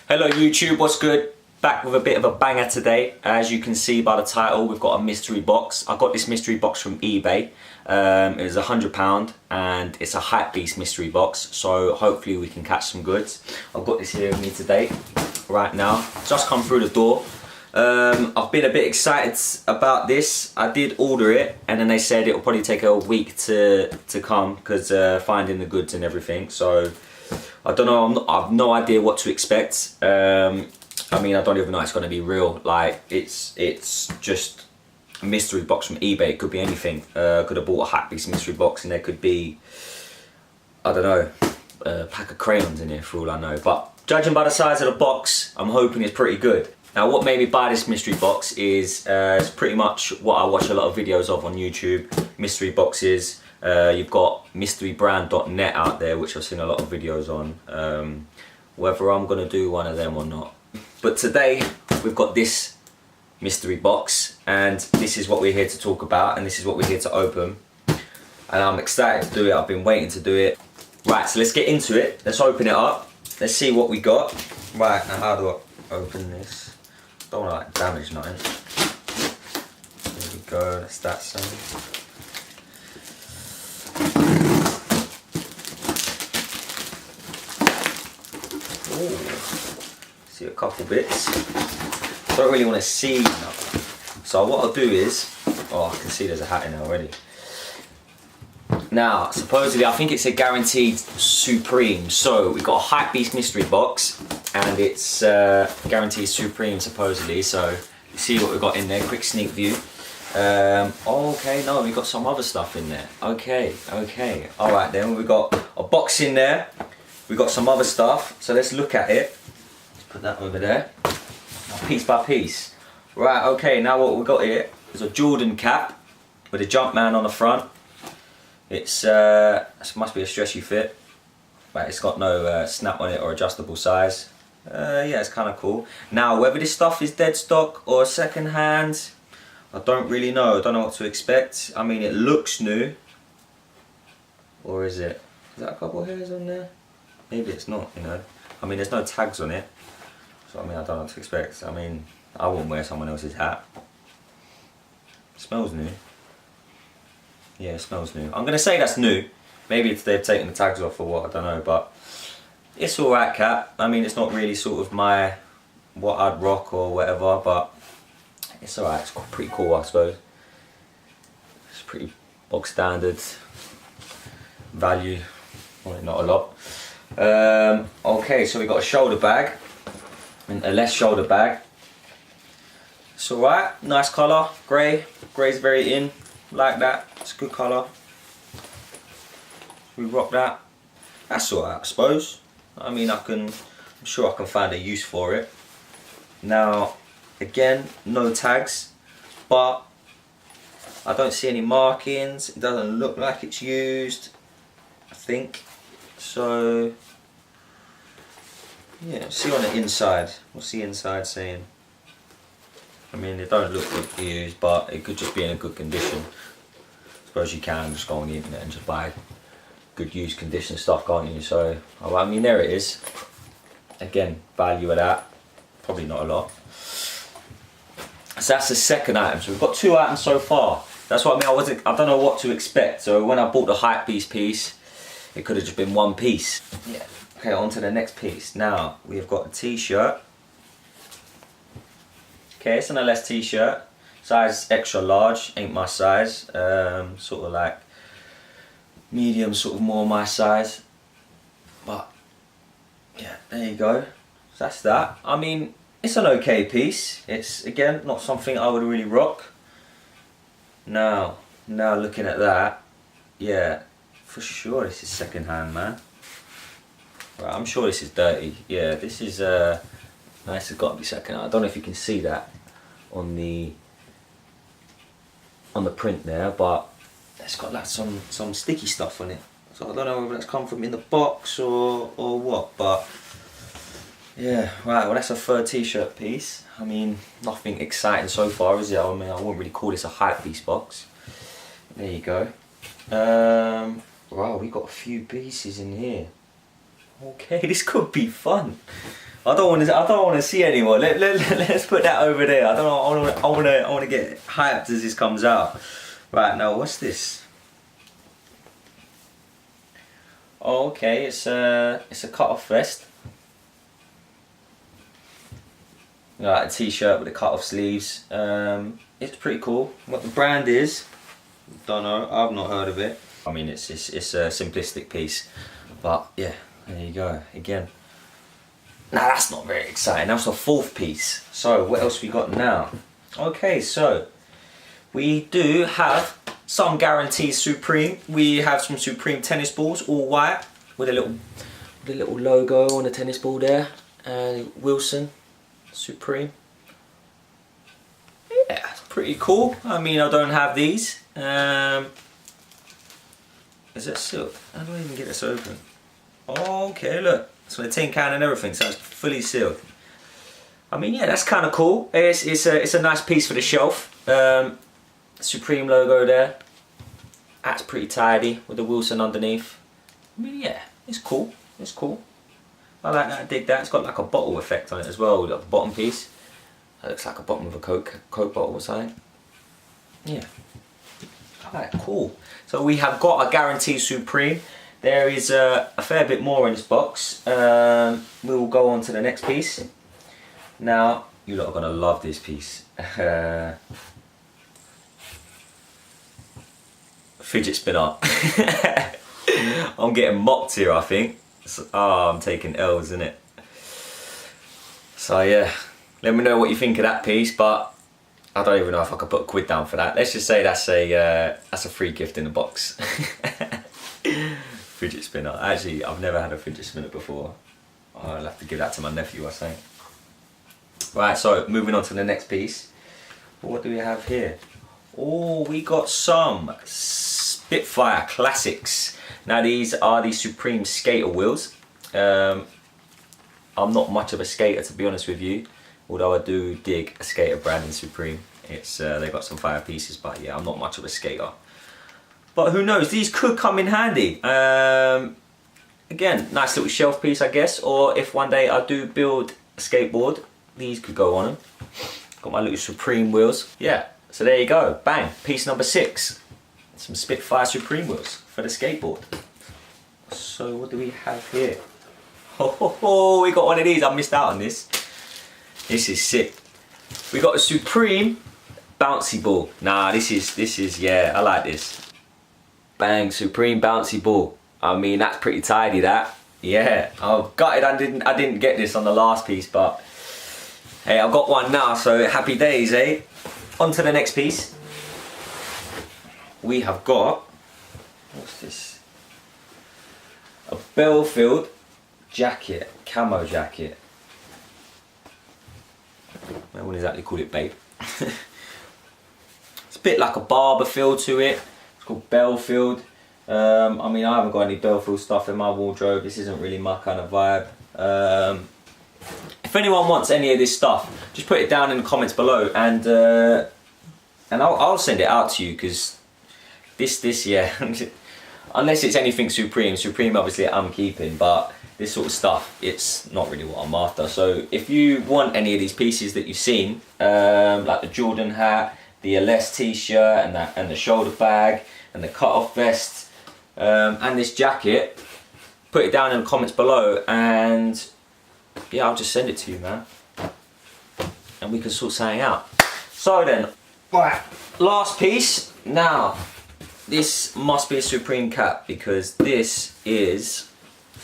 Hello YouTube, what's good? Back with a bit of a banger today. As you can see by the title, we've got a mystery box. I got this mystery box from eBay. It was £100 and it's a Hypebeast mystery box, so hopefully we can catch some goods. I've got this here with me today, right now. Just come through the door. I've been a bit excited about this. I did order it and then they said it'll probably take a week to come because finding the goods and everything. So I don't know, I've no idea what to expect. I mean, I don't even know it's going to be real. Like, it's just a mystery box from eBay. It could be anything. Could have bought a Hypebeast mystery box and there could be, I don't know, a pack of crayons in here for all I know. But judging by the size of the box, I'm hoping it's pretty good. Now, what made me buy this mystery box is it's pretty much what I watch a lot of videos of on YouTube, mystery boxes. You've got mysterybrand.net out there, which I've seen a lot of videos on. Whether I'm going to do one of them or not. But today, we've got this mystery box, and this is what we're here to talk about, and this is what we're here to open. And I'm excited to do it, I've been waiting to do it. Right, so let's get into it. Let's open it up. Let's see what we got. Right, now how do I open this? Don't want to like damage nothing. There we go, that's that sound. See a couple bits. Don't really want to see nothing. So what I'll do is, oh, I can see there's a hat in there already. Now, supposedly, I think it's a guaranteed Supreme. So we got a Hypebeast mystery box, and it's guaranteed Supreme supposedly. So you see what we've got in there. Quick sneak view. Okay, no, we got some other stuff in there. Okay. All right, then we got a box in there. We got some other stuff. So let's look at it. Put that over there, piece by piece. Right, okay, now what we got here is a Jordan cap with a Jumpman on the front. It's this must be a stretchy fit, but it's got no snap on it or adjustable size. Yeah, it's kind of cool. Now, whether this stuff is dead stock or second hand, I don't really know. I don't know what to expect. I mean, it looks new. Or is it? Is that a couple of hairs on there? Maybe it's not, you know. I mean, there's no tags on it. So I mean, I don't know what to expect. I mean, I wouldn't wear someone else's hat. It smells new. Yeah, it smells new. I'm gonna say that's new. Maybe if they've taken the tags off or what, I don't know, but it's alright cap. I mean, it's not really sort of what I'd rock or whatever, but it's alright. It's pretty cool, I suppose. It's pretty bog standard value. Well, not a lot. Okay, so we got a shoulder bag. A less shoulder bag. It's alright, nice colour, grey. Grey's very in, like that. It's a good colour. We rock that. That's alright, I suppose. I mean, I'm sure I can find a use for it. Now, again, no tags, but I don't see any markings. It doesn't look like it's used, I think. So yeah, see on the inside. What's the inside saying? I mean, it don't look good to use, but it could just be in a good condition. I suppose you can just go on the internet and just buy good used condition stuff, can't you? So, oh, I mean, there it is. Again, value of that, probably not a lot. So that's the second item. So we've got two items so far. That's what I mean. I don't know what to expect. So when I bought the Hypebeast piece, it could have just been one piece. Yeah. Okay, on to the next piece. Now, we have got a t-shirt. Okay, it's an LS t-shirt. Size extra large, ain't my size. Sort of like medium, sort of more my size. But, yeah, there you go. So that's that. I mean, it's an okay piece. It's, again, not something I would really rock. Now looking at that, yeah, for sure this is second hand, man. Right, I'm sure this is dirty. Yeah, this is no, this has got to be second hand. I don't know if you can see that on the print there, but it's got like some sticky stuff on it. So I don't know whether that's come from in the box or what, but yeah, right, well that's a third t-shirt piece. I mean, nothing exciting so far, is it? I mean, I wouldn't really call this a Hypebeast box. There you go. Wow, we got a few pieces in here. Okay, this could be fun. I don't want to see anymore. Let's put that over there. I don't know. I want to get hyped as this comes out. Right, now what's this? Oh, okay, it's a cut-off vest. Like a t-shirt with the cut-off sleeves. It's pretty cool. What the brand is, don't know. I've not heard of it. I mean, it's a simplistic piece, but yeah, there you go. Again, now that's not very exciting. That's the fourth piece. So what else we got now? Okay, so we do have some guarantees Supreme. We have some Supreme tennis balls, all white, with a little logo on the tennis ball there, and Wilson Supreme. Yeah, it's pretty cool. I mean, I don't have these. Is it sealed? How do I even get this open? Okay, look. So the tin can and everything, so it's fully sealed. I mean, yeah, that's kind of cool. It's a nice piece for the shelf. Supreme logo there. That's pretty tidy with the Wilson underneath. I mean, yeah, it's cool. It's cool. I like that. I dig that. It's got like a bottle effect on it as well. Like the bottom piece. That looks like a bottom of a Coke bottle or something. Yeah. Alright, cool. So we have got a guarantee Supreme. There is a fair bit more in this box. We will go on to the next piece. Now, you lot are gonna love this piece. Fidget spinner. I'm getting mocked here, I think. Oh, I'm taking L's, innit? So yeah, let me know what you think of that piece, but I don't even know if I could put £1 down for that. Let's just say that's a free gift in the box. Fidget spinner. Actually, I've never had a fidget spinner before. I'll have to give that to my nephew, I think. Right, so moving on to the next piece. What do we have here? Oh, we got some Spitfire Classics. Now these are the Supreme skater wheels. I'm not much of a skater, to be honest with you, although I do dig a skater brand in Supreme. It's they got some fire pieces, but yeah, I'm not much of a skater. But who knows, these could come in handy. Again, nice little shelf piece, I guess, or if one day I do build a skateboard, these could go on them. Got my little Supreme wheels. Yeah, so there you go, bang, piece number 6. Some Spitfire Supreme wheels for the skateboard. So what do we have here? Oh, we got one of these. I missed out on this. This is sick. We got a Supreme bouncy ball. Nah, this is yeah, I like this. Bang, Supreme bouncy ball. I mean, that's pretty tidy, that. Yeah, I'm gutted I didn't get this on the last piece, but hey, I've got one now, so happy days, eh? On to the next piece. We have got, what's this? A Belfield jacket, camo jacket. I wouldn't exactly call it babe. It's a bit like a barber feel to it. It's called Belfield. I mean, I haven't got any Belfield stuff in my wardrobe. This isn't really my kind of vibe. If anyone wants any of this stuff, just put it down in the comments below, and I'll send it out to you, because this yeah, unless it's anything Supreme obviously I'm keeping, but this sort of stuff, it's not really what I'm after. So if you want any of these pieces that you've seen, like the Jordan hat, the LS t-shirt, and the shoulder bag, and the cut-off vest, and this jacket, put it down in the comments below, and yeah, I'll just send it to you, man, and we can sort something out. So then, right, last piece. Now, this must be a Supreme cap, because this is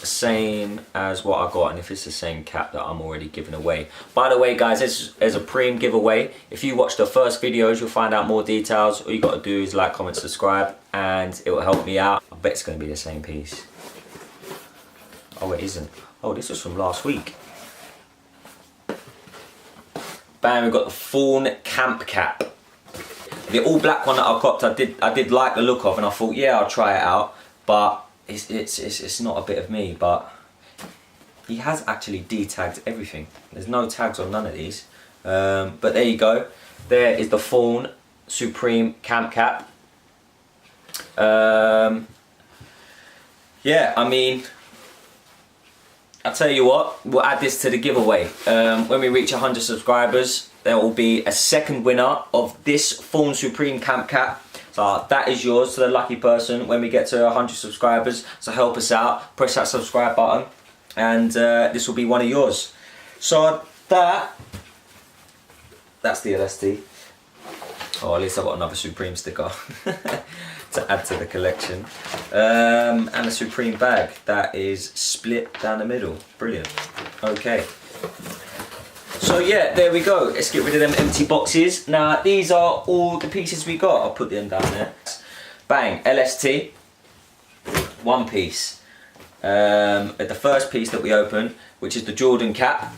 the same as what I got, and if it's the same cap that I'm already giving away. By the way, guys, there's a Supreme giveaway. If you watch the first videos, you'll find out more details. All you got to do is like, comment, subscribe, and it will help me out. I bet it's going to be the same piece. Oh, it isn't. Oh, this was from last week. Bam, we've got the Fawn Camp Cap. The all black one that I copped, I did like the look of, and I thought, yeah, I'll try it out, but it's not a bit of me. But he has actually de-tagged everything. There's no tags on none of these. But there you go. There is the Fawn Supreme Camp Cap. Yeah, I mean, I'll tell you what, we'll add this to the giveaway. When we reach 100 subscribers, there will be a second winner of this Form Supreme Camp Cap. So that is yours to the lucky person when we get to 100 subscribers. So help us out, press that subscribe button, and this will be one of yours. So that's the LST. Oh, at least I've got another Supreme sticker to add to the collection. And a Supreme bag that is split down the middle. Brilliant. Okay. So yeah, there we go. Let's get rid of them empty boxes. Now, these are all the pieces we got. I'll put them down there. Bang, LST. One piece. The first piece that we opened, which is the Jordan cap.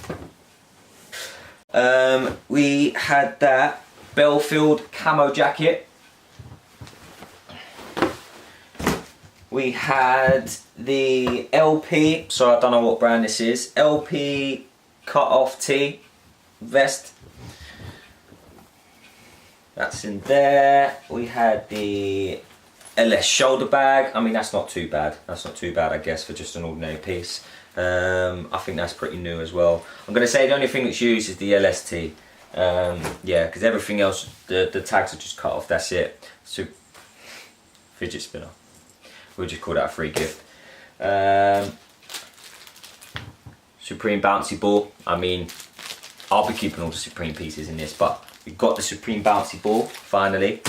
We had that Belfield camo jacket. We had the LP, so I don't know what brand this is, LP cut off tee vest. That's in there. We had the LS shoulder bag. I mean, that's not too bad. That's not too bad, I guess, for just an ordinary piece. I think that's pretty new as well. I'm going to say the only thing that's used is the LST. Yeah, because everything else, the tags are just cut off, that's it. So, fidget spinner. We'll just call that a free gift. Supreme bouncy ball. I mean, I'll be keeping all the Supreme pieces in this, but we've got the Supreme bouncy ball, finally.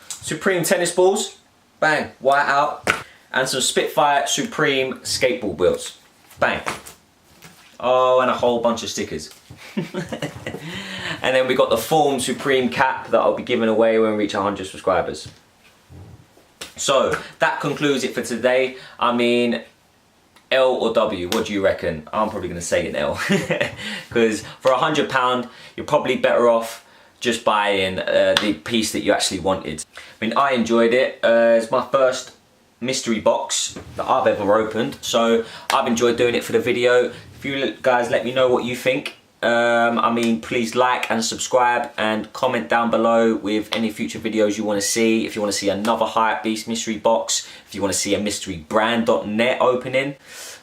Supreme tennis balls. Bang, white out. And some Spitfire Supreme skateboard wheels. Bang. Oh, and a whole bunch of stickers. And then we got the Form Supreme cap that I'll be giving away when we reach 100 subscribers. So that concludes it for today. I mean, L or W, what do you reckon? I'm probably going to say an L. Because for £100, you're probably better off just buying the piece that you actually wanted. I mean, I enjoyed it. It's my first mystery box that I've ever opened, so I've enjoyed doing it for the video. If you guys let me know what you think, I mean, please like and subscribe and comment down below with any future videos you want to see. If you want to see another Hypebeast mystery box, if you want to see a mystery brand.net opening,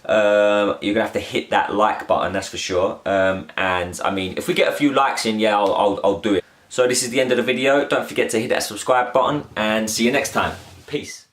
you're gonna have to hit that like button, that's for sure. And I mean, if we get a few likes in, yeah, I'll do it. So this is the end of the video. Don't forget to hit that subscribe button, and see you next time. Peace.